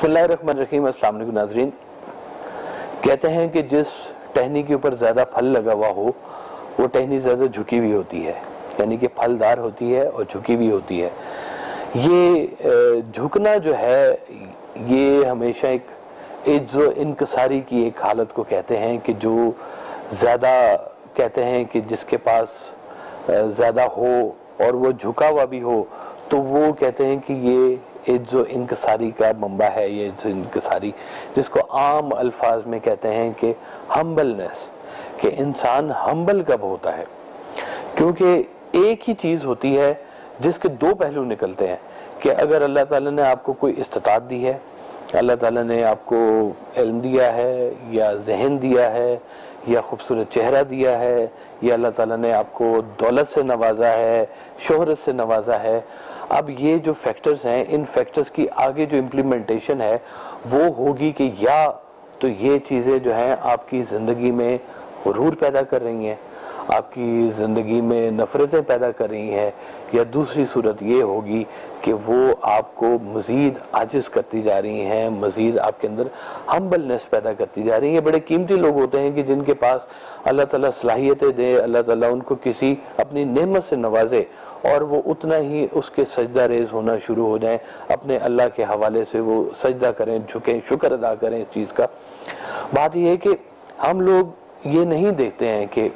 बिस्मिल्लाहिर्रहमानिर्रहीम। अस्सलाम वालेकुम नाज़रीन। कहते हैं कि जिस टहनी के ऊपर ज़्यादा फल लगा हुआ हो वो टहनी ज़्यादा झुकी हुई होती है, यानी कि फलदार होती है और झुकी हुई होती है। ये झुकना जो है ये हमेशा एक इज्जो इनकसारी की एक हालत को कहते हैं कि जो ज़्यादा कहते हैं कि जिसके पास ज़्यादा हो और वो झुका हुआ भी हो तो वो कहते हैं कि ये इज्जो इनकसारी का मंबा है। ये इज्जो इनकसारी जिसको आम अल्फाज में कहते हैं कि हम्बलनेस, कि इंसान हम्बल कब होता है। क्योंकि एक ही चीज़ होती है जिसके दो पहलू निकलते हैं कि अगर अल्लाह ताला ने आपको कोई इस्तिताअत दी है, अल्लाह ताला ने आपको इल्म दिया है या जहन दिया है या खूबसूरत चेहरा दिया है या अल्लाह ताला ने आपको दौलत से नवाजा है, शोहरत से नवाजा है। अब ये जो फैक्टर्स हैं, इन फैक्टर्स की आगे जो इम्प्लीमेंटेशन है वो होगी कि या तो ये चीज़ें जो हैं आपकी ज़िंदगी में गुरूर पैदा कर रही हैं, आपकी ज़िंदगी में नफ़रतें पैदा कर रही हैं, या दूसरी सूरत ये होगी कि वो आपको मज़ीद आजिज़ करती जा रही हैं, मज़ीद आपके अंदर हम्बलनेस पैदा करती जा रही है। बड़े कीमती लोग होते हैं कि जिनके पास अल्लाह ताला सलाहियतें दे, अल्लाह ताला उनको किसी अपनी नेमत से नवाजे और वो उतना ही उसके सजदा रेज होना शुरू हो जाएं, अपने अल्लाह के हवाले से वो सजदा करें, झुकें, शुक्र अदा करें इस चीज़ का। बात यह है कि हम लोग ये नहीं देखते हैं कि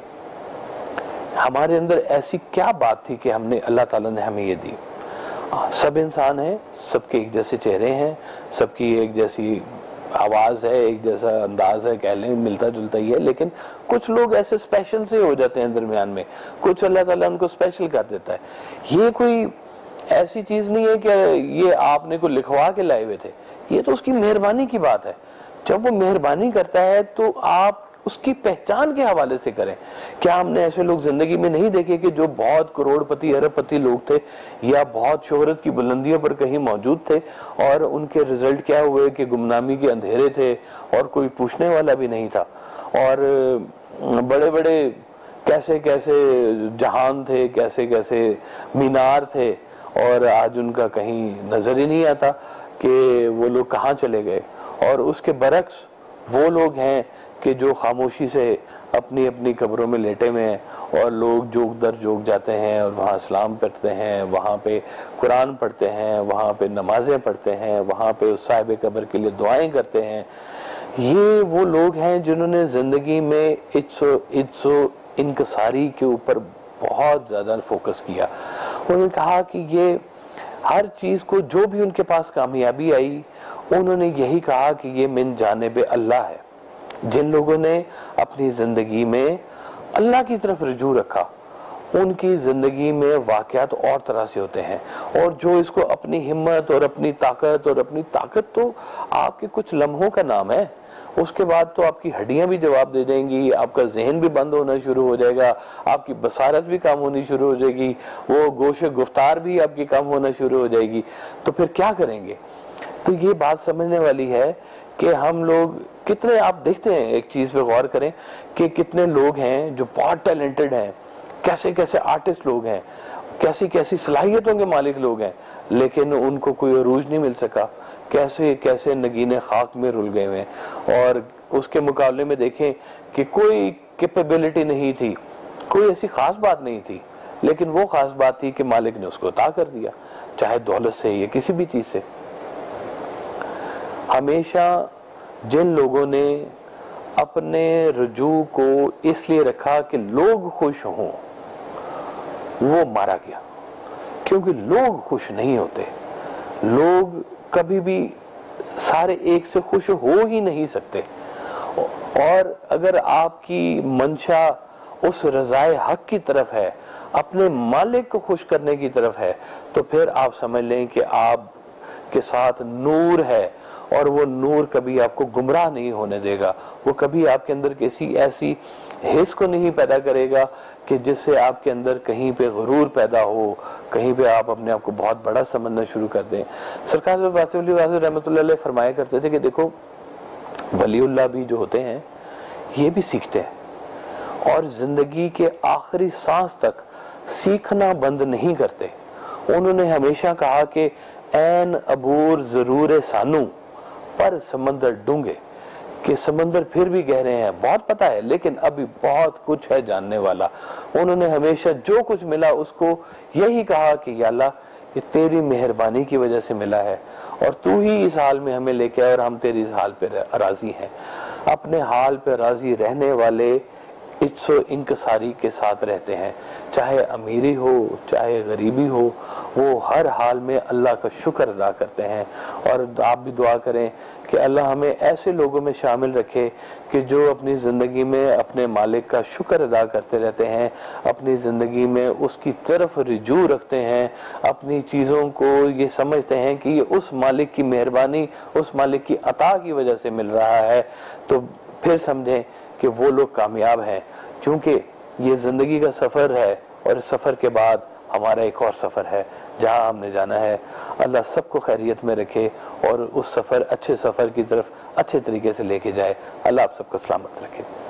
हमारे अंदर ऐसी क्या बात थी कि हमने अल्लाह ताला ने हमें ये दी। सब इंसान हैं, सबके एक जैसे चेहरे हैं, सबकी एक जैसी आवाज़ है, एक जैसा अंदाज है, कह लें मिलता जुलता ही है, लेकिन कुछ लोग ऐसे स्पेशल से हो जाते हैं दरमियान में, कुछ अल्लाह ताला उनको स्पेशल कर देता है। ये कोई ऐसी चीज़ नहीं है कि ये आपने को लिखवा के लाए हुए थे, ये तो उसकी मेहरबानी की बात है। जब वो मेहरबानी करता है तो आप उसकी पहचान के हवाले से करें। क्या हमने ऐसे लोग जिंदगी में नहीं देखे कि जो बहुत करोड़पति अरबपति लोग थे या बहुत शोहरत की बुलंदियों पर कहीं मौजूद थे और उनके रिजल्ट क्या हुए कि गुमनामी के अंधेरे थे और कोई पूछने वाला भी नहीं था, और बड़े बड़े कैसे कैसे जहान थे, कैसे कैसे मीनार थे, और आज उनका कहीं नजर ही नहीं आता कि वो लोग कहाँ चले गए। और उसके बरक्स वो लोग हैं कि जो खामोशी से अपनी अपनी कब्रों में लेटे हुए हैं और लोग जोग दर जोग जाते हैं और वहाँ सलाम पढ़ते हैं, वहाँ पे कुरान पढ़ते हैं, वहाँ पे नमाजें पढ़ते हैं, वहाँ पे उस साहिब कब्र के लिए दुआएं करते हैं। ये वो लोग हैं जिन्होंने ज़िंदगी में इज्जो इनकसारी के ऊपर बहुत ज़्यादा फोकस किया। उन्होंने कहा कि ये हर चीज़ को जो भी उनके पास कामयाबी आई उन्होंने यही कहा कि ये मिन जानिब अल्लाह है। जिन लोगों ने अपनी जिंदगी में अल्लाह की तरफ रुजू रखा उनकी जिंदगी में वाकयात और तरह से होते हैं, और जो इसको अपनी हिम्मत और अपनी ताकत तो आपके कुछ लम्हों का नाम है, उसके बाद तो आपकी हड्डियां भी जवाब दे देंगी, आपका जहन भी बंद होना शुरू हो जाएगा, आपकी बसारत भी कम होनी शुरू हो जाएगी, वो गोशे गुफ्तार भी आपकी कम होना शुरू हो जाएगी। तो फिर क्या करेंगे? तो ये बात समझने वाली है कि हम लोग कितने, आप देखते हैं एक चीज पे गौर करें कि कितने लोग हैं जो बहुत टैलेंटेड हैं, कैसे कैसे आर्टिस्ट लोग हैं, कैसी कैसी सलाहियतों के मालिक लोग हैं, लेकिन उनको कोई अरूज नहीं मिल सका, कैसे कैसे नगीने खाक में रुल गए हैं। और उसके मुकाबले में देखें कि कोई कैपेबिलिटी नहीं थी, कोई ऐसी खास बात नहीं थी, लेकिन वो खास बात थी कि मालिक ने उसको अता कर दिया, चाहे दौलत से या किसी भी चीज से। हमेशा जिन लोगों ने अपने रुजू को इसलिए रखा कि लोग खुश हों, वो मारा गया, क्योंकि लोग खुश नहीं होते। लोग कभी भी सारे एक से खुश हो ही नहीं सकते, और अगर आपकी मंशा उस रज़ाए हक की तरफ है, अपने मालिक को खुश करने की तरफ है, तो फिर आप समझ लें कि आप के साथ नूर है, और वो नूर कभी आपको गुमराह नहीं होने देगा। वो कभी आपके अंदर किसी ऐसी हिस्स को नहीं पैदा करेगा कि जिससे आपके अंदर कहीं पे गुरूर पैदा हो, कहीं पे आप अपने आप को बहुत बड़ा समझना शुरू कर दें। सरकार रहमतुल्लाह अलैह फरमाया करते थे कि देखो वलीउल्लाह भी जो होते हैं ये भी सीखते हैं और जिंदगी के आखिरी सांस तक सीखना बंद नहीं करते। उन्होंने हमेशा कहा कि ऐन अबूर जरूर सानू पर समंदर डूंगे, कि समंदर फिर भी गहरे हैं, बहुत पता है लेकिन अभी बहुत कुछ है जानने वाला। उन्होंने हमेशा जो कुछ मिला उसको यही कहा कि या अल्लाह ये तेरी मेहरबानी की वजह से मिला है और तू ही इस हाल में हमें लेके आए और हम तेरी इस हाल पे राजी हैं। अपने हाल पे राजी रहने वाले इज्जो इंकसारी के साथ रहते हैं, चाहे अमीरी हो चाहे गरीबी हो, वो हर हाल में अल्लाह का शुक्र अदा करते हैं। और आप भी दुआ करें कि अल्लाह हमें ऐसे लोगों में शामिल रखे कि जो अपनी ज़िंदगी में अपने मालिक का शुक्र अदा करते रहते हैं, अपनी ज़िंदगी में उसकी तरफ रुजू रखते हैं, अपनी चीज़ों को ये समझते हैं कि ये उस मालिक की मेहरबानी, उस मालिक की अता की वजह से मिल रहा है। तो फिर समझें कि वो लोग कामयाब हैं, क्योंकि ये ज़िंदगी का सफ़र है और इस सफ़र के बाद हमारा एक और सफ़र है जहां हमने जाना है। अल्लाह सबको खैरियत में रखे और उस सफ़र, अच्छे सफ़र की तरफ अच्छे तरीके से लेके जाए। अल्लाह आप सबको सलामत रखे।